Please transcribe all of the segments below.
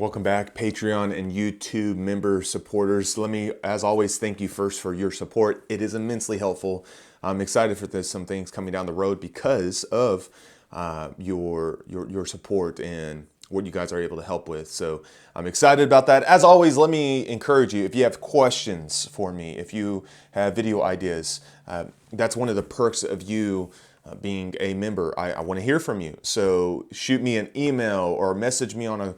Welcome back, Patreon and YouTube member supporters. Let me, as always, thank you first for your support. It is immensely helpful. I'm excited for some things coming down the road because of your support and what you guys are able to help with. So I'm excited about that. As always, let me encourage you, if you have questions for me, if you have video ideas, that's one of the perks of you being a member. I want to hear from you. So shoot me an email or message me on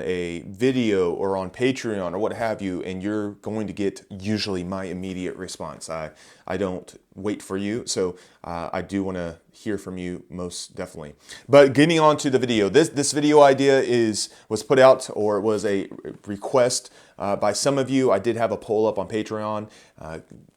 a video or on Patreon or what have you, and you're going to get usually my immediate response. I don't wait for you, so I do want to hear from you most definitely. But getting on to the video, this video idea was put out, or it was a request by some of you. I did have a poll up on Patreon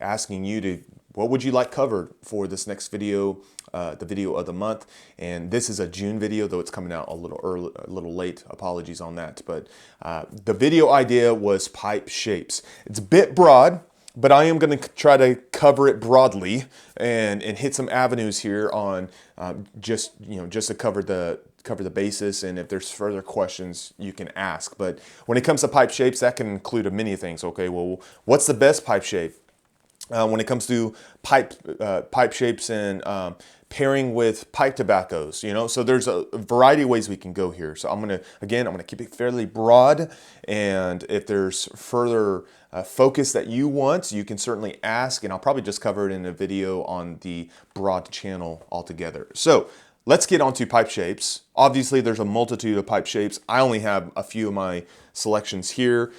asking you to, what would you like covered for this next video, the video of the month? And this is a June video, though it's coming out a little early, a little late. Apologies on that. But the video idea was pipe shapes. It's a bit broad, but I am going to try to cover it broadly and hit some avenues here on just to cover the basis. And if there's further questions, you can ask. But when it comes to pipe shapes, that can include many things. Okay, well, what's the best pipe shape? When it comes to pipe shapes and pairing with pipe tobaccos, so there's a variety of ways we can go here. So I'm gonna keep it fairly broad, and if there's further focus that you want, you can certainly ask, and I'll probably just cover it in a video on the broad channel altogether. So let's get on to pipe shapes. Obviously, there's a multitude of pipe shapes. I only have a few of my selections here.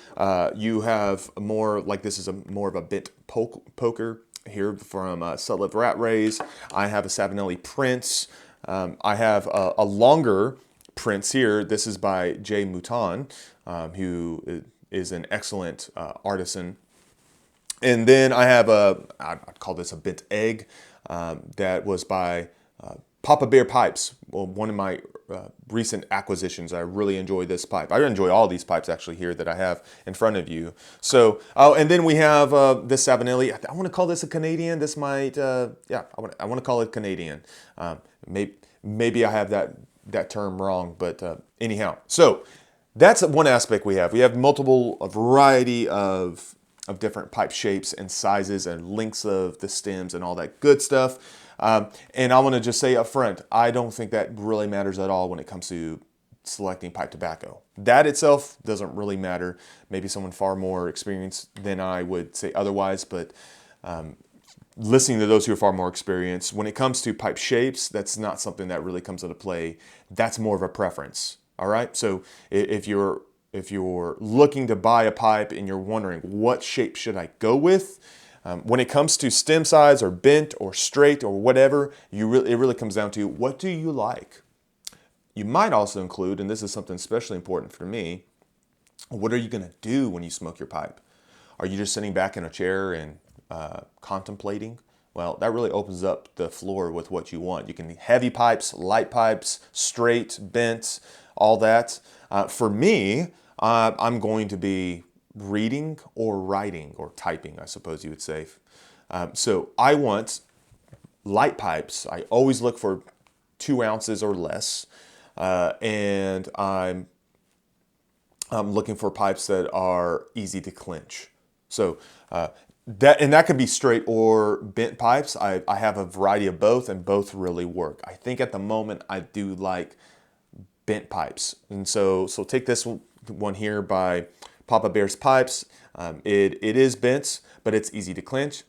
You have more, like this is more of a bent poker here from Sutliff Rat Rays. I have a Savinelli Prince. I have a longer Prince here. This is by Jay Mouton, who is an excellent artisan. And then I have I'd call this a bent egg, that was by Papa Bear Pipes, well, one of my recent acquisitions. I really enjoy this pipe. I enjoy all these pipes actually here that I have in front of you. So, and then we have this Savinelli. I want to call this a Canadian. This might, yeah, I want to call it Canadian. Maybe I have that term wrong, but anyhow. So that's one aspect we have. We have a variety of different pipe shapes and sizes and lengths of the stems and all that good stuff. And I want to just say up front, I don't think that really matters at all when it comes to selecting pipe tobacco. That itself doesn't really matter. Maybe someone far more experienced than I would say otherwise, but listening to those who are far more experienced, when it comes to pipe shapes, that's not something that really comes into play. That's more of a preference. All right. So if you're looking to buy a pipe and you're wondering what shape should I go with, when it comes to stem size or bent or straight or whatever, it really comes down to what do you like. You might also include, and this is something especially important for me, what are you going to do when you smoke your pipe? Are you just sitting back in a chair and contemplating? Well, that really opens up the floor with what you want. You can heavy pipes, light pipes, straight, bent, all that. For me, I'm going to be reading or writing or typing, I suppose you would say. So I want light pipes. I always look for 2 ounces or less. And I'm looking for pipes that are easy to clench. So that could be straight or bent pipes. I have a variety of both, and both really work. I think at the moment I do like bent pipes. And so take this one here by Papa Bear's Pipes. It is bent, but it's easy to clench.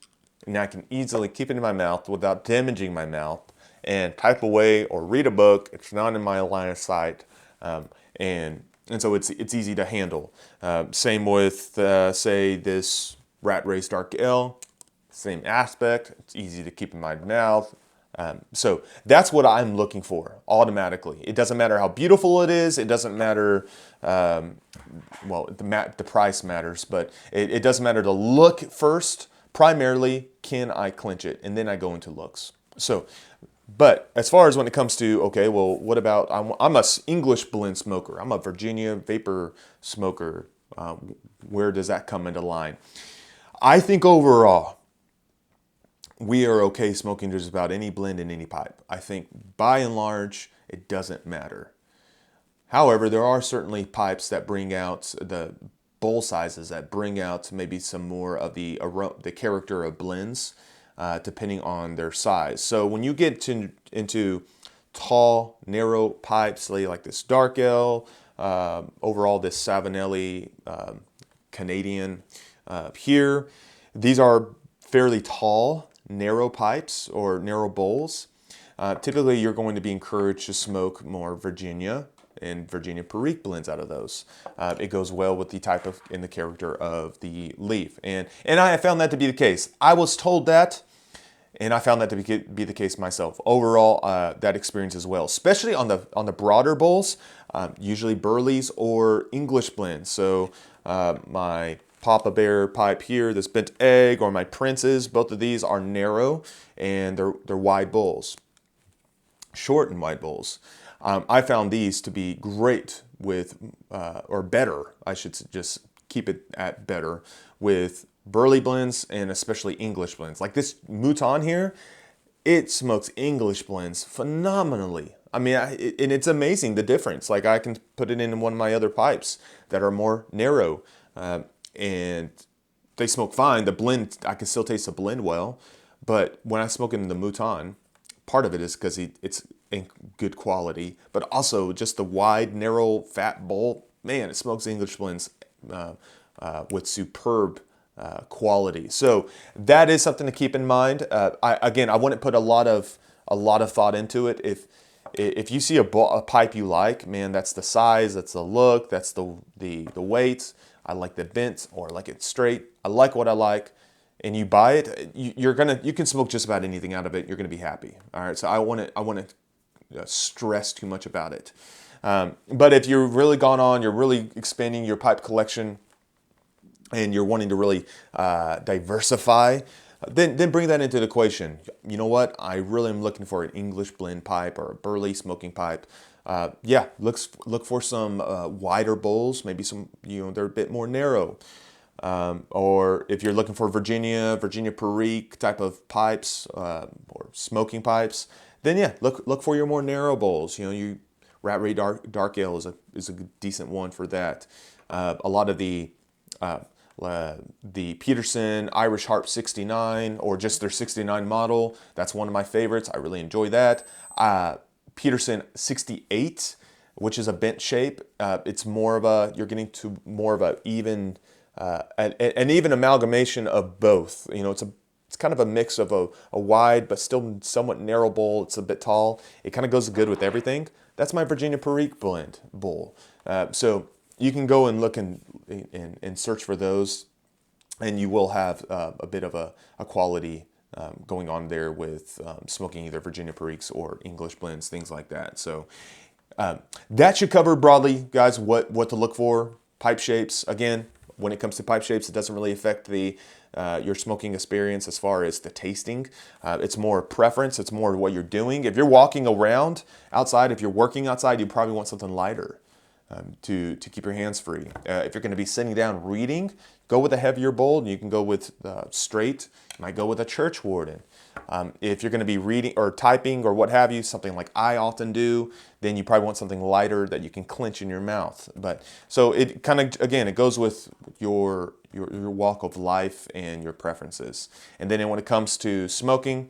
And I can easily keep it in my mouth without damaging my mouth and type away or read a book. It's not in my line of sight. And so it's easy to handle. Same with, say, this Rat Race Dark Ale. Same aspect. It's easy to keep in my mouth. So that's what I'm looking for automatically. It doesn't matter how beautiful it is. It doesn't matter, well, the price matters, but it doesn't matter the look first. Primarily, can I clench it? And then I go into looks. So, but as far as when it comes to, okay, well, what about, I'm a English blend smoker. I'm a Virginia vapor smoker. Where does that come into line? I think overall, we are okay smoking just about any blend in any pipe. I think by and large, it doesn't matter. However, there are certainly pipes that bring out the bowl sizes that bring out maybe some more of the character of blends, depending on their size. So when you get into tall, narrow pipes, like this Dark Ale, overall this Savinelli Canadian here, these are fairly tall, narrow pipes or narrow bowls. Typically, you're going to be encouraged to smoke more Virginia and Virginia Perique blends out of those. It goes well with the type of and the character of the leaf, and I found that to be the case. I was told that, and I found that to be the case myself. Overall, that experience as well, especially on the broader bowls, usually Burleys or English blends. So my Papa Bear pipe here, this Bent Egg, or my Prince's, both of these are narrow and they're wide bowls, short and wide bowls. I found these to be great with, or better, I should just keep it at better, with Burley blends and especially English blends. Like this Mouton here, it smokes English blends phenomenally. I mean, and it's amazing the difference. Like I can put it in one of my other pipes that are more narrow, and they smoke fine. The blend, I can still taste the blend well, but when I smoke it in the Mouton, part of it is because it's in good quality, but also just the wide, narrow, fat bowl. Man, it smokes English blends with superb quality. So that is something to keep in mind. I wouldn't put a lot of thought into it. If you see a pipe you like, man, that's the size, that's the look, that's the weight. I like the bent or I like it straight. I like what I like. And you buy it, you can smoke just about anything out of it. You're gonna be happy. All right. So I want to stress too much about it. But if you're really you're really expanding your pipe collection, and you're wanting to really diversify, then bring that into the equation. You know what? I really am looking for an English blend pipe or a Burley smoking pipe. Look for some wider bowls. Maybe some, they're a bit more narrow. Or if you're looking for Virginia Perique type of pipes or smoking pipes, then yeah, look for your more narrow bowls. Rat Ray Dark Ale is a decent one for that. A lot of the Peterson Irish Harp 69 or just their 69 model, that's one of my favorites. I really enjoy that. Peterson 68, which is a bent shape. It's more of you're getting to more of an even amalgamation of both. It's kind of a mix of a wide but still somewhat narrow bowl. It's a bit tall. It kind of goes good with everything. That's my Virginia Perique blend bowl. So you can go and look and search for those, and you will have a bit of a quality going on there with smoking either Virginia Periques or English blends, things like that. So that should cover broadly, guys, what to look for. Pipe shapes, again, when it comes to pipe shapes, it doesn't really affect your smoking experience as far as the tasting. It's more preference. It's more what you're doing. If you're walking around outside, if you're working outside, you probably want something lighter to keep your hands free. If you're going to be sitting down reading, go with a heavier bowl. You can go with straight. You might go with a church warden. If you're going to be reading or typing or what have you, something like I often do, then you probably want something lighter that you can clench in your mouth. But so it kind of, again, it goes with your walk of life and your preferences. And then when it comes to smoking,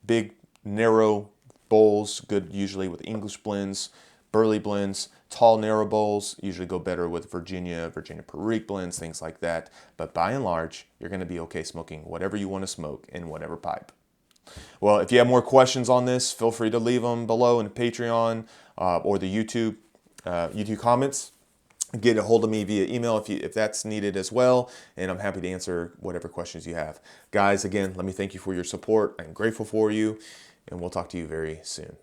big narrow bowls, good usually with English blends, Burley blends. Tall narrow bowls usually go better with Virginia Perique blends, things like that. But by and large, you're going to be okay smoking whatever you want to smoke in whatever pipe. Well, if you have more questions on this, feel free to leave them below in Patreon or the YouTube comments. Get a hold of me via email if that's needed as well, and I'm happy to answer whatever questions you have. Guys, again, let me thank you for your support. I'm grateful for you, and we'll talk to you very soon.